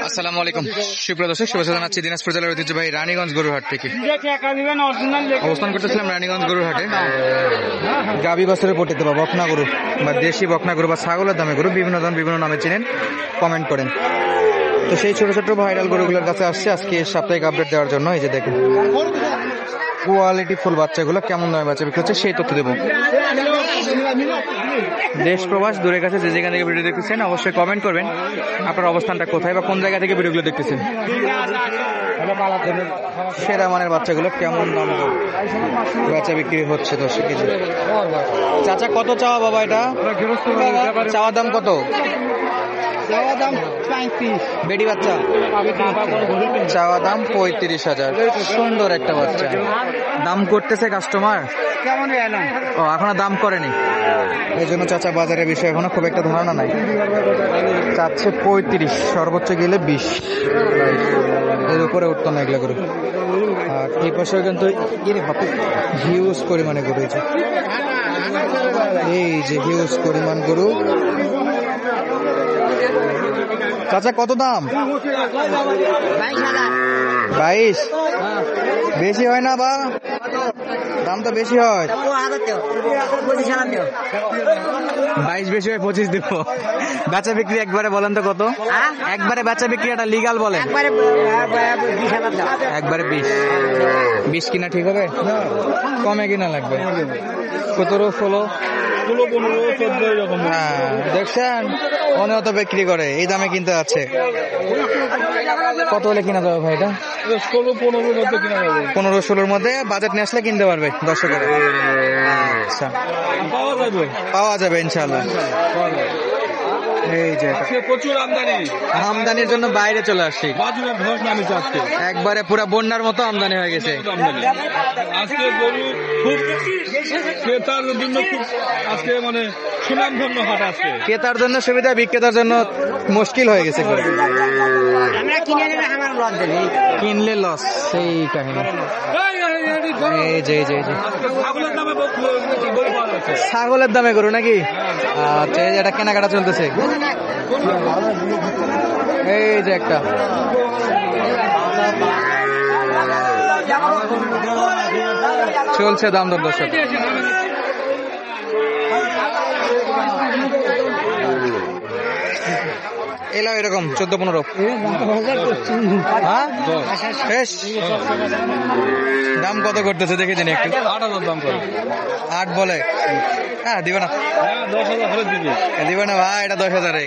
আসসালামু আলাইকুম সুপ্রিয় দর্শক, শুভেচ্ছা জানাচ্ছি দিনাজপুর জেলার ঐতিহ্যবাহী রানীগঞ্জ গরুহাট থেকে। অবস্থান করতেছিলাম রানীগঞ্জ গরুহাটে। গাবি বাছুরের পটিতে বা বকনা গরু বা দেশি বকনা গরু বা ছাগলের দামে গরু বিভিন্ন নামে চিনেন, কমেন্ট করেন। তো সেই ছোট ছোট ভাইরাল গরুগুলোর কাছে আসছে আজকে সাপ্তাহিক আপডেট দেওয়ার জন্য। এই যে দেখেন কোয়ালিটি ফুল বাচ্চাগুলো কেমন দামে বাচ্চা বিক্রি হচ্ছে সেই তথ্য দেবো। দেশ প্রবাস দূরের কাছে যে যেখান থেকে ভিডিও দেখতেছেন অবশ্যই কমেন্ট করবেন আপনার অবস্থানটা কোথায় বা কোন জায়গা থেকে ভিডিওগুলো দেখতেছেন। সেরা মানের বাচ্চাগুলো কেমন দাম বাচ্চা বিক্রি হচ্ছে 10 কেজি। চাচা কত চাওয়া বাবা? এটা চাওয়া দাম কত? বেডি বাচ্চা চাওয়া দাম 35,000। সুন্দর একটা বাচ্চা। দাম করতেছে কাস্টমার, ও এখনো দাম করেনি, এই জন্য চাচা বাজারের বিষয়ে এখনো খুব একটা ধারণা নাই। চাচ্ছে 35, সর্বোচ্চ গেলে 20, এর উপরে উঠতো না এগুলো গরু। আর এই পাশেও কিন্তু হিউজ পরিমাণে গরু হয়েছে, এই যে হিউজ পরিমাণ গরু। চাচা কত দাম? 22। বেশি হয় না বা? দাম তো বেশি হয়। 22 বেশি হয়, 25 দেব। বেচা বিক্রি একবারে বলেন তো কত? একবারে বেচা বিক্রি একটা লিগাল বলেন। একবারে 20 কিনা ঠিক হবে? কমে কিনা লাগবে? 17, 16, 15, 14 এরকম। হ্যাঁ দেখছেন, অনেক বিক্রি করে, এই দামে কিনতে আছে। কত হলে কিনা যাবে ভাই? এটা 15-16 মধ্যে বাজেট নিয়ে আসলে কিনতে পারবে দর্শকেরা। আচ্ছা, পাওয়া যাবে ইনশাআল্লাহ। এই যে প্রচুর আমদানির জন্য বাইরে চলে আসছি, একবারে পুরা বন্যার মতো আমদানি হয়ে গেছে। আজকে গরু খুব ক্রেতার জন্য খুব আজকে মানে সুনামধন্য হাট। আজকে ক্রেতার জন্য সুবিধা, বিক্রেতার জন্য মুশকিল হয়ে গেছে। কিনলে লস, সেই কাহিনী। ছাগলের দামে গরু নাকি? আচ্ছা, এই যে এটা কেনাকাটা চলতেছে। এই যে একটা চলছে দাম দর দর্শক। এলাও এরকম 14-15। দাম কত করতেছে দেখে দিন একটু। 8,000 দাম করে। 8 বলে? হ্যাঁ দিবে না, 10,000 হলে দিবে না ভাই, এটা 10,000।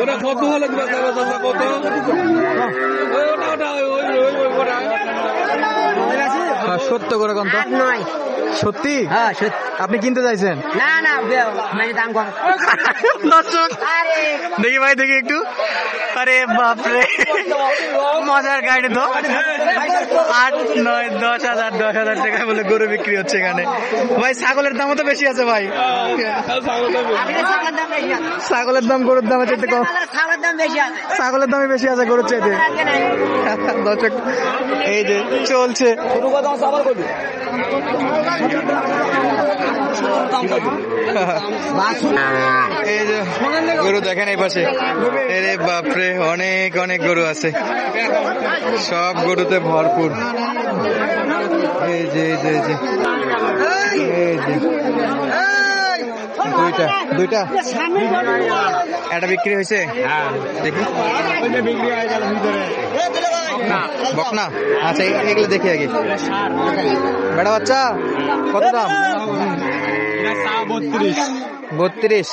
ওরা কত হলে দিবে? কত? সত্য করে কোন তো? সত্যি? হ্যাঁ আপনি কিনতে চাইছেন? না না দাম কম। দেখি ভাই, দেখি একটু। আরে বাপরে, মজার গাড়ি তো। 8, 9, 10,000 টাকা বলে গরু বিক্রি হচ্ছে এখানে। ভাই ছাগলের দামও তো বেশি আছে ভাই। ছাগলের দাম গরুর দামের চাইতে কম। ছাগলের দামে বেশি আছে গরুর চাইতে। দর্শক এই যে চলছে। এই যে গরু দেখেন এই পাশে, আরে বাপরে অনেক অনেক গরু আছে, সব গরুতে ভরপুর। এই যে এই যে এই যে এই যে দুইটা এটা বিক্রি হয়েছে। দেখি বকনা। আচ্ছা এগুলো দেখি আগে। বেড়া বাচ্চা কত দাম? 32।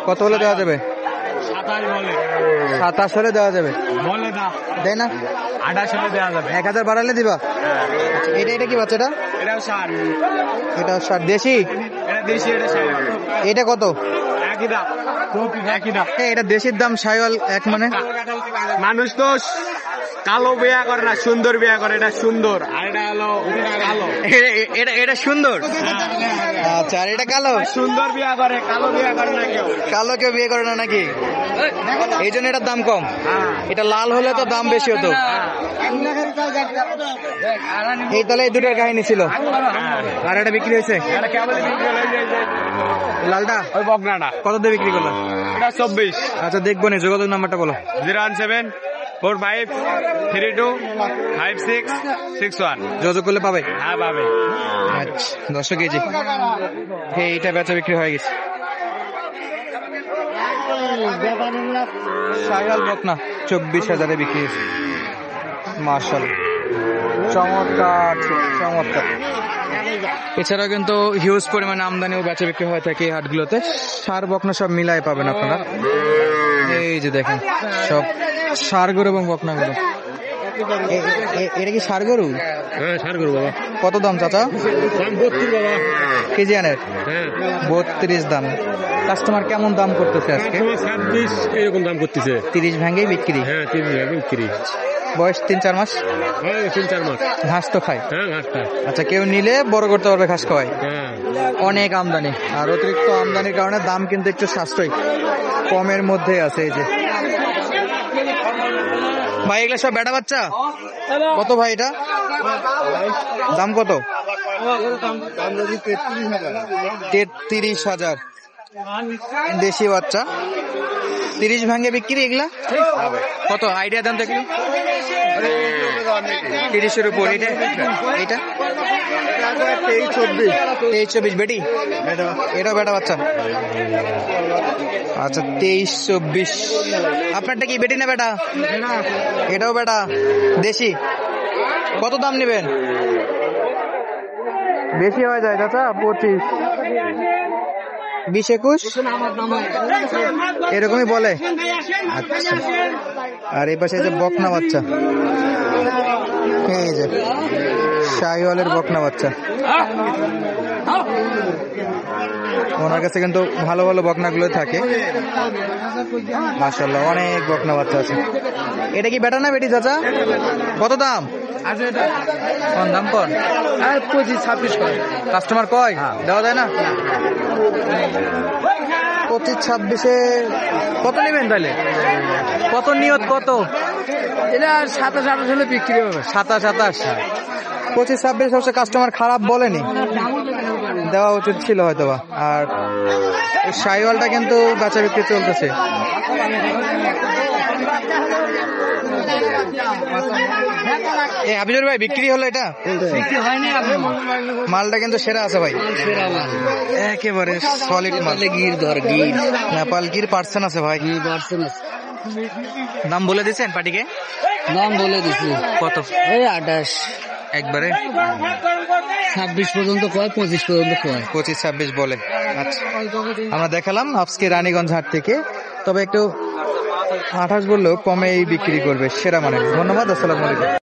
কত হলে দেওয়া যাবে? 27 হলে দেওয়া যাবে? দেয় না? 28 হলে দেওয়া যাবে। 1000 বাড়ালে দিবা? এটা কি বাচ্চাটা? এটা 60। দেশি? এটা কত? এটা দেশির দাম, শাইওয়াল এক মানে। মানুষ তো কালো বিয়া করে না, সুন্দর বিয়া করে। এটা সুন্দর, আর এটা হলো কালো। এটা সুন্দর। আচ্ছা, আর এটা কালো। সুন্দর বিয়া করে, কালো বিয়া করে না কেউ। কালো কেউ বিয়ে করে না নাকি? এই জন্য এটার দাম কম। এটা লাল হলে তো দাম বেশি হতো। এই তাহলে এই দুটার কাহিনী ছিল। আর এটা বিক্রি হয়েছে লালটা, ওই বকনাটা কত দিয়ে বিক্রি করলো? এটা 24। আচ্ছা দেখবো নি, যোগাযোগ নাম্বারটা বলো। 01745325661। যোগাযোগ করলে পাবে। হ্যাঁ পাবে। আচ্ছা 10 কেজি এইটা বেচা বিক্রি হয়ে গেছে। শাহিওয়াল বকনা 24,000 বিক্রি হয়েছে। মাশাআল্লাহ, চমৎকার চমৎকার। এছাড়াও কিন্তু হিউজ পরিমাণে আমদানি ও বেচা বিক্রি হয়ে থাকে এই হাটগুলোতে। সার বকনা সব মিলাই পাবেন আপনারা। এই যে দেখেন সব ষাঁড় গরু এবং বকনাগুলো। এটা কি ষাঁড় গরু? হ্যাঁ সার করবো বাবা। কত দাম চাচা? দাম 32 বাবা। কেজি আনের হ্যাঁ 32 দাম। কাস্টমার কেমন দাম করতেছে আজকে? 26 এরকম দাম করতেছে। 30 ভাঙ্গেই বিক্রি। হ্যাঁ 30 বিক্রি। বয়স 3-4 মাস। হ্যাঁ 3-4 মাস। ঘাস তো খায়। হ্যাঁ ঘাটটা। আচ্ছা কেউ নিলে বড় করতে পারবে, ঘাস খাওয়ায়। হ্যাঁ অনেক আমদানি, আর অতিরিক্ত আমদানির কারণে দাম কিন্তু একটু সাশ্রয়ী, কমের মধ্যে আছে। এই যে ভাই এগুলো সব বেটা বাচ্চা, কত ভাই এটা দাম কত? 33,000 দেশি বাচ্চা। 30 ভাঙ্গে বিক্রি এগুলা কত আইডিয়া দাম দেখি? 30-এর উপর। এটা এটা 23-24 বেটি, এটাও বেটা বাচ্চা। আচ্ছা 23-24। আপনারটা কি বেটি না বেটা? এটাও বেটা দেশি। কত দাম নেবেন? বেশি হয়ে যায় চাচা, 25, 20-21 এরকমই বলে। আচ্ছা, আর এই পাশে যে বকনা বাচ্চা, এই যে শাহিওয়ালের বকনা বাচ্চা। ওনার কাছে কিন্তু ভালো ভালো বকনাগুলো থাকে। মাশাআল্লাহ অনেক বকনা বাচ্চা আছে। এটা কি বেটা না বেটি চাচা? কত দাম? কোন দাম কোন? 25-26 করে। কাস্টমার কয় দেওয়া যায় না? 25-26-এ কত নেবেন তাহলে? কত নিয়ত কত? এটা 27-28 হলে বিক্রি হবে। 27-28। 25-26 সবচেয়ে কাস্টমার খারাপ বলেনি, দেওয়া উচিত ছিল হয়তোবা। আর শাহিওয়ালটা কিন্তু বেচা বিক্রি চলতেছে। হাবিজুর ভাই বিক্রি হলো এটা? বিক্রি হয়নি আপনি। মালটা কিন্তু সেরা আছে ভাই, একেবারে সলিড মাল। গির ধর গির। নেপাল গির পার্সেন্ট আছে ভাই। দাম বলে দিচ্ছেন পার্টিকে? দাম বলে দিছি কত? এই 28 একবারে 26 পর্যন্ত কয়, 25 পর্যন্ত কয়। 25-26 বলে। আচ্ছা আমরা দেখালাম আজকে রানীগঞ্জ হাট থেকে, তবে একটু 28 বললেও কমেই বিক্রি করবে, সেরা মানে। ধন্যবাদ, আসসালামু আলাইকুম।